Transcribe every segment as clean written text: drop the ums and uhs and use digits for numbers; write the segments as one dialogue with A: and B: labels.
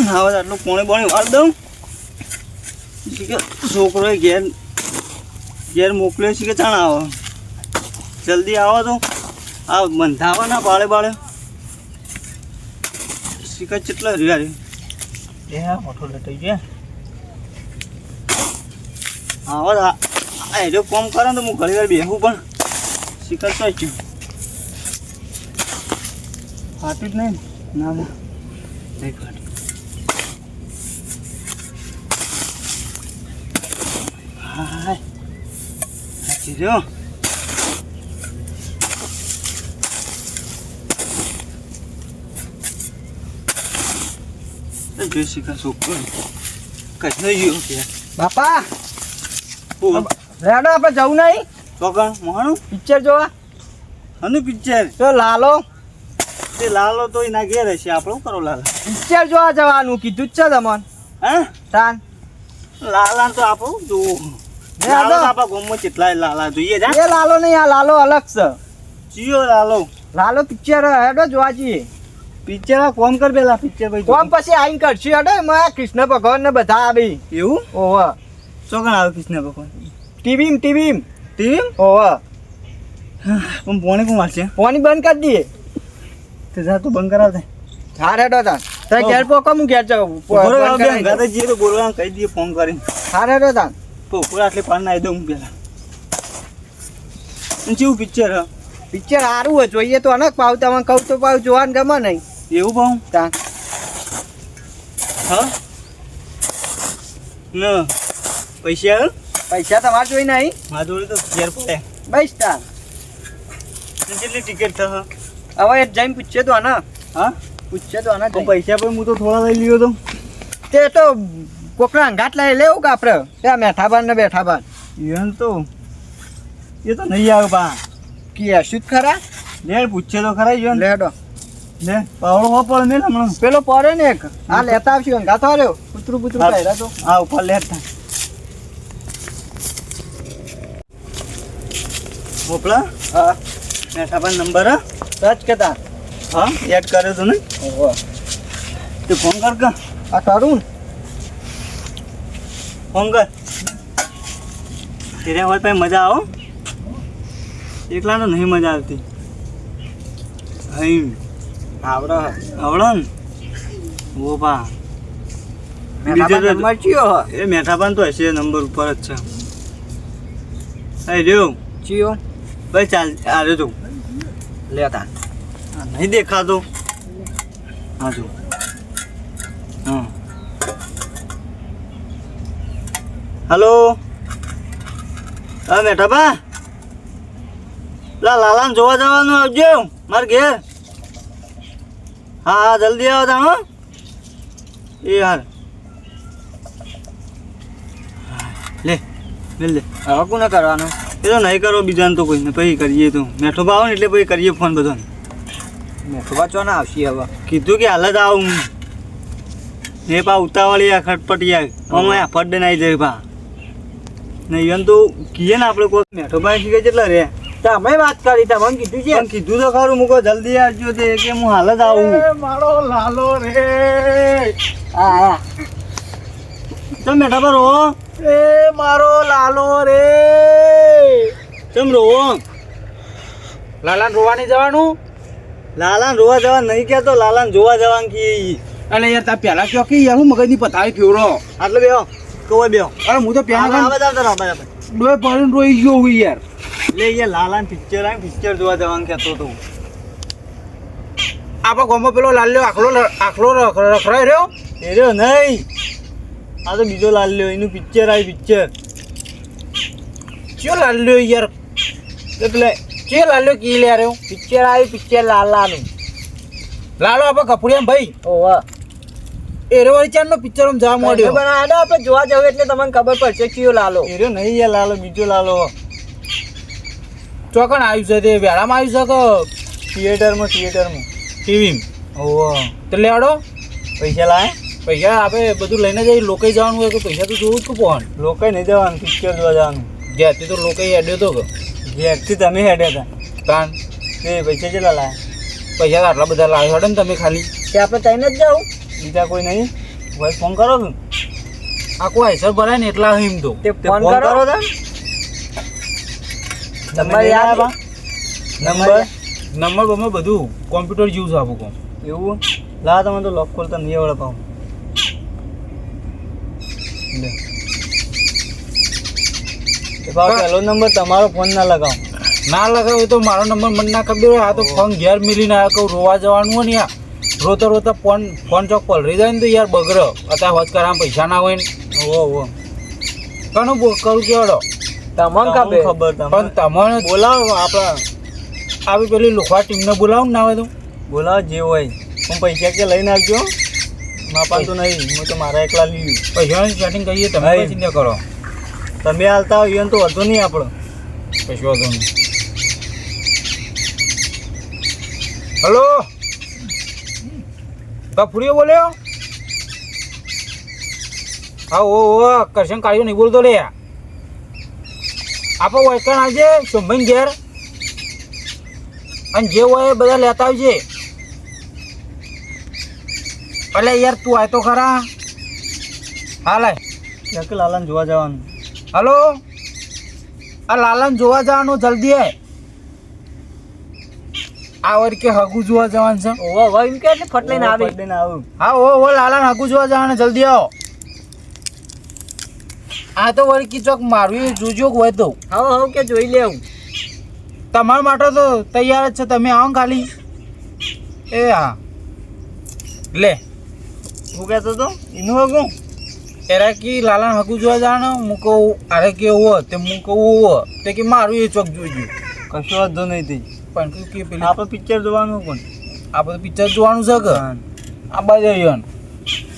A: હવે આટલું પોણી બોણી વાર દઉં છોકરો ઘેર મોકલ્યો છે કે ચાણ આવો જલ્દી આવો તો આ બંધાવા ના બાળે શીખર કેટલા રહ્યા એ મોટો લટાઈ ગયા આવો એ કોમ કરે તો હું ઘણી વાર બેહું પણ શીખર તો છું ફાટ્યું જ નહીં ના નહીં ફાટ્યું હા સાચી રહ્યો જોઈ શીખા છોકરો કઈ ગયો કે
B: બાપા રેડો આપણે જવું નહીં
A: છોકરા મોહણું
B: પિક્ચર જોવા
A: હનું પિક્ચર
B: તો લાલો
A: તે લાલો તો એના ઘેર હશે આપણે શું કરો લાલા
B: પિક્ચર જોવા જવાનું કીધું જ છે તમને
A: હે
B: તાન
A: લાલા તો આપણું જોવું લાલો આપણા ગામમાં કેટલાય લાલા જોઈએ જા
B: એ લાલો નહીં આ લાલો અલગ છે
A: જીઓ લાલો
B: પિક્ચર હેડો જોવા જઈએ
A: પિક્ચર આ કોમ કર પેલા પિક્ચર ભાઈ
B: કોમ પછી આઈને કરશું હેડો એમાં કૃષ્ણ ભગવાન ને બધા આવી
A: એવું
B: ઓહો
A: ચોકણ આવે કૃષ્ણ ભગવાન
B: ટીવી ઓહો
A: પણ પોણી કોણ વાંચશે
B: પાણી બંધ કરી દઈએ
A: તે જા તું બંધ કરાવ દે
B: હા હેડો તાન તો ઘેર પોકો હું ઘેર જાઉં
A: ગાતે જઈએ તો બોલવા કહી દઈએ ફોન કરીને
B: હા હેડો તાન
A: પૂરા આટલી પાન નાખી દઉં પેલા કેવું પિક્ચર
B: પિક્ચર સારું હોય જોઈએ તો અનક પાવ તમને કહું તો પાવ જોવાનું ગમે નહીં
A: એવું પાઉં
B: તાન
A: હા ના પૈસા
B: પૈસા તમારે જોઈ નહીં
A: મારા જોડે તો ઘેર પડે
B: બસ તાન
A: કેટલી ટિકિટ થશે
B: હવે એ જઈને પૂછશે તો આના
A: હા
B: પૂછશે તો આના
A: પૈસા પણ હું તો થોડા લઈ લ્યો તો
B: તે તો કોકના અંગાટ લઈ લેવું કે આપણે ત્યાં મેઠાબાન ને બેઠાબાન
A: એમ તો એ તો નહીં આવે પા
B: કે શું જ ખરા
A: લે પૂછે તો ખરા જો
B: લેડો
A: લે પાવડો હો પડે ને હમણાં
B: પેલો પડે ને એક આ લેતા આવશું અંગાતો આવ્યો પુતરું પહેર્યા તો
A: હા ઉપર લેતા મોકલા
B: હા
A: મેઠાબાન નંબર
B: સચ કેતા
A: હા એડ કર્યો તો ને
B: ઓહો
A: તે ફોન કર કે
B: આ કરું
A: ફોન કર તેરે હોય પછી મજા આવો એકલા તો નહીં મજા આવતી અહીં
B: આવડો
A: ને ઓ પા
B: નંબર ચિયો
A: એ મેઠાબાન તો હશે નંબર ઉપર જ છે એ રહ્યો
B: ચિયો
A: ભાઈ ચાલ આ રહ્યો તું
B: લેતા
A: નહીં દેખાતો હા જો હા હલો હા મેઠાબા લાલાને જોવા જવાનું આવજો મારે ઘેર હા જલ્દી આવો તા હો એ હાર લે લે
B: હવે કોને કરવાનું
A: એ તો નહીં કરો બીજાને તો કોઈને પછી કરીએ તો મેઠો ભાવ ને એટલે પછી કરીએ ફોન બધાને
B: મેઠો બાચો ના આવશે હવે
A: કીધું કે હાલ જ આવું એ પા ઉતાવળી આ ખટપટિયા અમે આ ફટ નાઈ જાય પા નહીં એમ તો કહીએ ને આપણે કોઈ મેઠો ભાઈ શીખે કેટલા રે
B: તમે વાત કરી તમને કીધું છે
A: પણ કીધું તો ખરું મૂકો જલ્દી આવજો તે કે હું હાલ જ આવું
B: મારો લાલો રે હા
A: ચમ મેઠા પર રો
B: એ મારો લાલો રે
A: ચમ રો
B: લાલાને રોવા નહીં જવાનું
A: લાલાને રોવા જવા નહીં કહેતો લાલાને જોવા જવાનું કી
B: અરે યાર તા પહેલા કયો કે યાર હું મગજની પથારી ફેવરો
A: આટલે બેહો કોય બેહો
B: અરે હું તો પહેલા
A: બરાબર
B: ડોય ભરીને રોઈ ગયો હું યાર
A: લે યાર લાલાને પિક્ચર પિક્ચર જોવા જવાનું કહેતો તો
B: આપણા ગામમાં પેલો લાલ્યો આખલો રખડાઈ રહ્યો
A: એ રહ્યો નહીં આ તો બીજો લાલ્યો એનું પિક્ચર આવી પિક્ચર
B: કયો લાલ્યો યાર
A: એટલે
B: કે લાલ્યો કી લે રહ્યો પિક્ચર આવ્યું પિક્ચર લાલાનું લાલો આપણે કપડિયા ભાઈ ઓવા એરવાળી ચારનો પિક્ચર આમ જવા મળ્યો બનાવ્યો આપણે જોવા જવું એટલે તમને ખબર પડશે કયો લાલો
A: એ રહ્યો નહીં યાર લાલો બીજો લાલો
B: ચોકણ આવ્યું છે તે વેળામાં આવ્યું છે કે
A: થિયેટરમાં
B: ટીવી
A: ઓહો
B: તો લેવાડો
A: પૈસા લાવે
B: પૈસા આપણે બધું લઈને જઈએ લોકોએ જવાનું હોય તો પૈસા તો જોવું જ કે પહોંચ
A: લોકો નહીં જવાનું પિક્ચર જોવા જવાનું
B: જ્યાંથી તો લોકોએ હેડ્યો તો કે
A: ઘેરથી તમે હેડ્યા હતા
B: કાન
A: તે પૈસા કેટલા લાવે
B: પૈસા આટલા બધા લાવ્યો હેડો ને તમે ખાલી કે આપણે તઈને જ જાઉં
A: બીજા કોઈ નહીં ભાઈ ફોન કરો કે
B: આ કોઈ હેસર ભરાય ને એટલા હિમ તો
A: તે ફોન કરો તા નંબર યાદ બા
B: નંબર બમે બધું કોમ્પ્યુટર જેવું છે આપું કોમ
A: એવું લા તમે તો લોક ખોલતા નહીં આવડે પાઉં લે એ બા પહેલો નંબર તમારો ફોન ના લગાવો
B: ના લગાવે તો મારો નંબર મને ના ખબર હોય આ તો ફોન ઘેર મિલીને આવ્યા કહું રોવા જવાનું હોય ને યાર રોતા રોતા ફોન ચોક પલરી જાય ને તો યાર બગડે અત્યારે હોજ કરામ પૈસા ના હોય ને
A: ઓ
B: કનું કરું કેવડો
A: તમને ખબર
B: પણ તમને
A: બોલાવો આપણા
B: આવી પેલી લોખવા ટીમને બોલાવો ને ના હોય તો
A: બોલાવો જે હોય હું પૈસા કે લઈને આવજો માપા તો નહીં હું તો મારા એકલા લીધું
B: પૈસાની સેટિંગ કરીએ તમે કઈ ચિંતા કરો
A: તમે હાલતા હોય એને તો વધુ નહીં આપણો
B: કશું વાંધો નહીં હલો કપૂરીઓ બોલ્યો હા ઓ કરશન કાઢ્યો નહીં બોલતો લે આપણે વૈકણ આવજે સોમભાઈ ઘેર અને જે હોય એ બધા લેતા આવજે એટલે યાર તું આય તો ખરા હા લાય
A: કે લાલાને જોવા જવાનું
B: હલો આ લાલાને જોવા જવાનું જલ્દી આય આ વર કે હગુ જોવા જવાનું છે
A: ઓવા ભાઈ એમ કે એટલે ફટ લઈને આવું
B: હા ઓ લાલાને હગુ જોવા જવાનું જલ્દી આવો આ તો વળી કીચોક મારવી જોજો હોય તો
A: હા કે જોઈ લેવું
B: તમારા માટે તો તૈયાર જ છે તમે આવો ને ખાલી એ હા લે
A: હું કહેતો તો એનું હગું
B: એરા કી લાલાને હગુ જોવા જવાનું હું કહું અરે કે હો તે હું કહું હો તે કે મારું એ ચોક જોઈજો
A: કશો વાંધો નહીં થઈ
B: પણ કે પેલી
A: આપણે પિક્ચર જોવાનું પણ
B: આપણે પિક્ચર જોવાનું છે કે આ બાજુ આવ્યો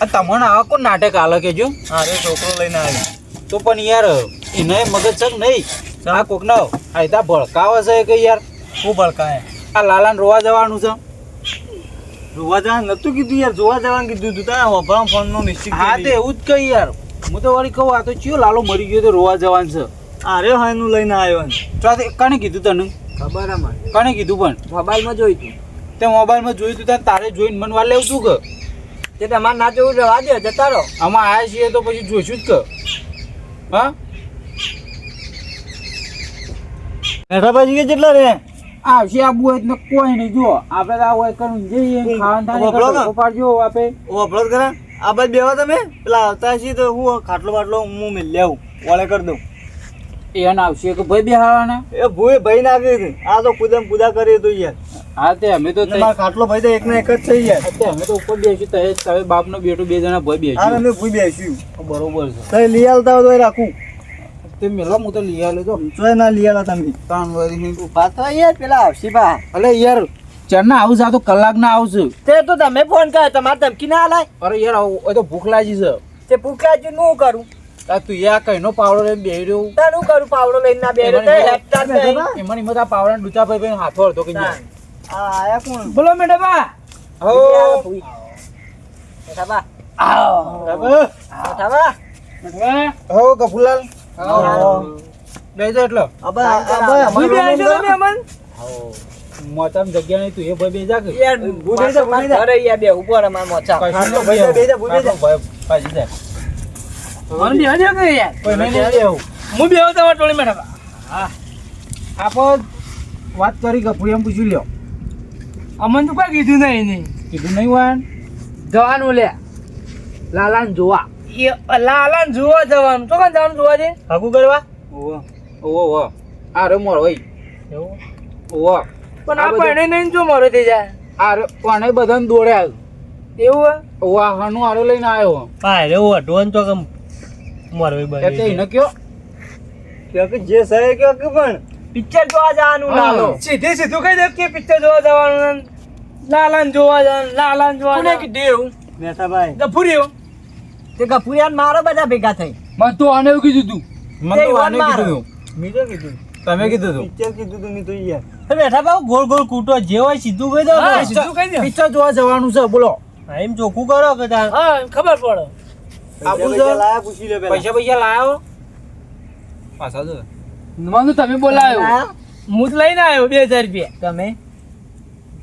B: આ તમને આવા કોણ નાટક હાલે કેજો
A: અરે છોકરો લઈને આવ્યો
B: તો પણ યાર એને મગજ છે કે નહીં આ કોકનો આયતા ભડકાવે છે કે યાર
A: શું ભડકાય
B: આ લાલાને રોવા જવાનું છે
A: જોવા જવાનું નતું કીધું યાર જોવા જવાનું કીધું તું તારા હોભળા ફોનમાં મિસ્ટેક
B: હા તો એવું જ કહી યાર હું તો વળી કહું આ તો ચિયો લાલો મરી ગયો તો રોવા જવાનું છે
A: અરે હા એનું લઈને આવ્યો
B: કને કીધું તને
A: ખબર અમારે
B: કને કીધું પણ
A: મોબાઈલમાં જોઈ તું
B: તે મોબાઈલમાં જોયું તું તારે જોઈને મને વાર લેવું તું કે
A: તે તમારે ના જોવું રહેવા દે જતા રહો
B: આમાં આવ્યા છીએ તો પછી જોઈશું જ કે હા
A: મેઠાભાઈ કે કેટલા રે
B: આવશે આબુ હોય એટલે કોઈ નહીં જો આપણે તો આ હોય કરું જઈએ ખાવાનું પાડજો આપે
A: અપલોડ કરા આ બાજુ બેવા તમે પેલા આવતા છીએ તો હું ખાટલો બાટલો હું મિલ લેવું ઓલે કરી દઉં
B: એને આવશે કે ભાઈ બેહાવાના
A: એ ભૂએ ભાઈ નાખી હતી આ તો પૂજા કરી તો યાર
B: હા તે અમે તો
A: મારા ખાટલો ભાઈ તો એક ને એક જ થઈ યાર
B: અમે તો ઉપર બેસી તો તમે બાપનો બેટો બે જણા ભાઈ બેસી
A: હા અમે ભૂઈ બેસ્યું
B: બરોબર છે
A: તો લઈ આવતા હોય તો રાખું
B: તે મેલો હું તો લઈ આવ્યો તો
A: ચોય ના લઈ આવ્યા તમે
B: ત્રણ વરી
A: ઉભા તો યાર પેલા આવશી બા
B: અલે યાર ચારના આવું જા તો કલાક ના આવશે
A: તે તો તમે ફોન કર્યો તમારે ધમકી ના આલાય
B: અરે યાર હવે તો ભૂખ લાગી છે
A: તે ભૂખ લાગી હું કરું
B: તું યા કઈનો પાવડો લઈને બેહી રહ્યો
A: તારું કરું પાવડો લઈને ના બેહી રહ્યો હેક્ટર
B: એમાં નિમત આ પાવડા ડૂચા ભાઈ હાથો અડધો કઈ
A: આ આયા કોણ
B: બોલો મેડમ બા હો
A: મેઠાબા આવો મેઠાબા
B: હો ગફુલાલ બેજો એટલો
A: અબા
B: હું બેજો તમે અમન મોચામ જગ્યા નહીં તું એ ભાઈ બેજા કે
A: યાર ભૂલે જા અરે યાર બે ઉપર અમાર મોચા
B: ખાટલો
A: બેજા ભૂલે જા
B: પાજી જાય
A: મને બેહજો કે યાર
B: કોઈ નહીં બેહું
A: હું બેહો તમાર ટોળી મેઠાબા
B: હા આપો વાત કરી ગફુરી એમ પૂછી લ્યો
A: અમન તો કોઈ કીધું નહીં
B: કીધું નહીં વાન
A: જવાનું લે લાલાન જોવા લાલાન જોવા જવાનું તો કાં જવાનું જોવા દે હાકુ કરવા
B: ઓવો ઓવો આ રે મોર હોય
A: એવું
B: ઓવો
A: પણ આ પરણે નહીં જો મોરો થઈ જાય
B: આ રે કોને બધાને દોડ્યા
A: એવું
B: ઓવો હાનું આરો લઈને આવ્યો
A: હા રે ઓ ડોન તો કમ મોરો ભાઈ
B: એટલે એને કયો
A: કે જે સહે કે પણ પિક્ચર જોવા જવાનું લાલો સીધે સીધું કહી દે કે પિક્ચર જોવા જવાનું લાલાન જોવા જવાનું લાલાન જોવા કોને કીધું મેઠાભાઈ ગફુરીઓ તે ગફુરિયાન મારો બધા ભેગા થઈ
B: મને તો આને એવું કીધું તું મને તો આને કીધું
A: મી તો કીધું
B: તમે કીધું તું
A: પિક્ચર કીધું તું મી તો યાર બેઠા બાવ ગોળ ગોળ કૂટો જે હોય સીધું કહી દો સીધું કહી દો
B: પિક્ચર જોવા જવાનું છે બોલો
A: એમ ચોખ્ખું કરો કે તાર હા ખબર પડે પૈસા લાયા પૂછી લે પેલા
B: પૈસા લાયો પાછા જો
A: મને તમે બોલાયો હું જ લઈને આવ્યો 2000 રૂપિયા તમે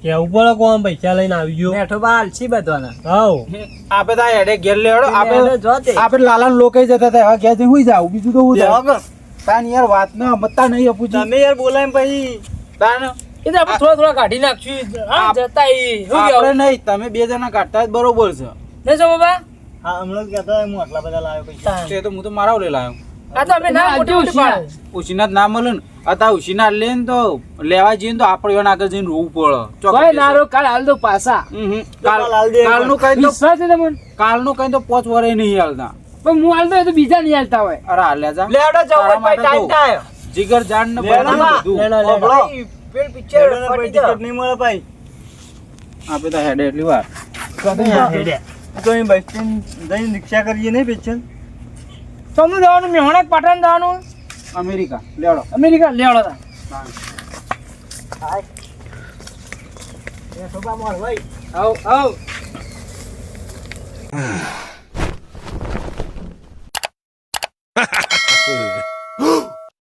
A: કેવું પડે કોણ પૈસા લઈને આવી ગયો
B: બેઠો બા આલસી બધાના
A: હાઉ
B: આપણે તો હેડે ઘેર લેડો
A: આપણે
B: જોતે
C: આપણે લાલાને લોકો જતા હતા હવે ઘેર જઈને હુઈ જાવ બીજું તો હું થાય તાન યાર વાત ન મતતા નહીં અપુજી
A: તમે યાર બોલાય પછી
C: તાન
A: એ તો આપણે થોડા થોડા કાઢી નાખશું હા જતા ઈ હું
C: આપણે નહીં તમે બે જણા કાઢતા જ બરોબર છે
A: ને જો બાબા
B: હા હમણાં કહેતા હું આટલા બધા લાવ્યો પૈસા
C: તે તો હું તો મારા લઈ લાવ્યો
A: આ તો અમે ના મોટી મોટી પાડ
C: ઉશીના જ ના મળે ને અત્યારે ઉશીના લે ને તો લેવા જઈએ ને તો આપણે એના આગળ જઈને રોવું પડે
A: કોઈ નારો કાલ હાલ દો પાછા
C: કાલનું કઈ તો
A: વિશ્વાસ છે તમને
C: કાલનું કઈ તો 5 વર્ષ નહીં હાલતા
A: પણ હું હાલ દો એ તો બીજા નહીં હાલતા હોય
C: અરે હાલ્યા જા
B: લેડો
C: તારા
B: જવું
C: માટે
B: ટાઈમ
C: તો
B: થાય
C: જીગર જાન ને
B: લેડો બા.
C: બધું
B: ભાઈ પેલ પિક્ચર પટી ગયો
A: નહીં મળે ભાઈ
C: આપણે તો હેડે એટલી વાર
A: તો અહીં બસ સ્ટેન્ડ જઈને રિક્ષા કરીએ નહીં પિક્ચર તમને જવાનું મેહોણા પાટણ જવાનું
C: અમેરિકા લેડો
A: અમેરિકા લેવડો તા
B: બેઠો બા મોર ભાઈ
A: આવ આવ